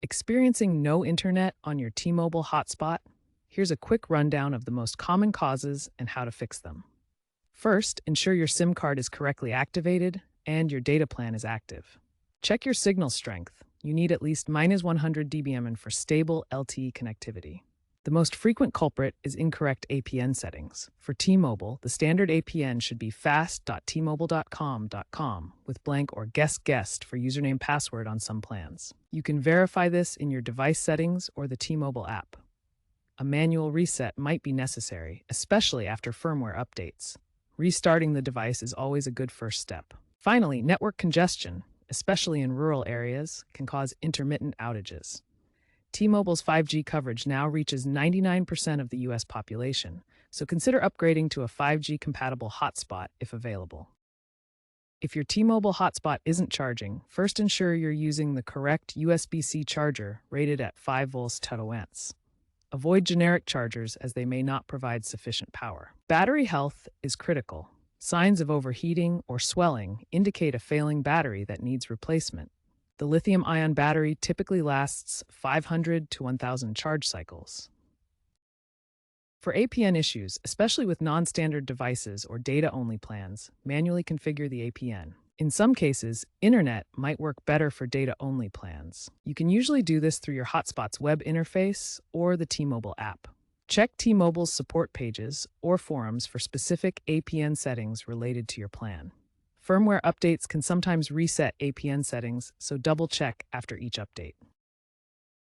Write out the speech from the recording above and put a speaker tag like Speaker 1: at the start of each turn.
Speaker 1: Experiencing no internet on your T-Mobile hotspot? Here's a quick rundown of the most common causes and how to fix them. First, ensure your SIM card is correctly activated and your data plan is active. Check your signal strength. You need at least -100 dBm for stable LTE connectivity. The most frequent culprit is incorrect APN settings. For T-Mobile, the standard APN should be fast.tmobile.com with blank or guest for username password on some plans. You can verify this in your device settings or the T-Mobile app. A manual reset might be necessary, especially after firmware updates. Restarting the device is always a good first step. Finally, network congestion, especially in rural areas, can cause intermittent outages. T-Mobile's 5G coverage now reaches 99% of the U.S. population, so consider upgrading to a 5G-compatible hotspot if available. If your T-Mobile hotspot isn't charging, first ensure you're using the correct USB-C charger rated at 5 volts 10 Avoid generic chargers as they may not provide sufficient power. Battery health is critical. Signs of overheating or swelling indicate a failing battery that needs replacement. The lithium-ion battery typically lasts 500 to 1,000 charge cycles. For APN issues, especially with non-standard devices or data-only plans, manually configure the APN. In some cases, internet might work better for data-only plans. You can usually do this through your hotspot's web interface or the T-Mobile app. Check T-Mobile's support pages or forums for specific APN settings related to your plan. Firmware updates can sometimes reset APN settings, so double-check after each update.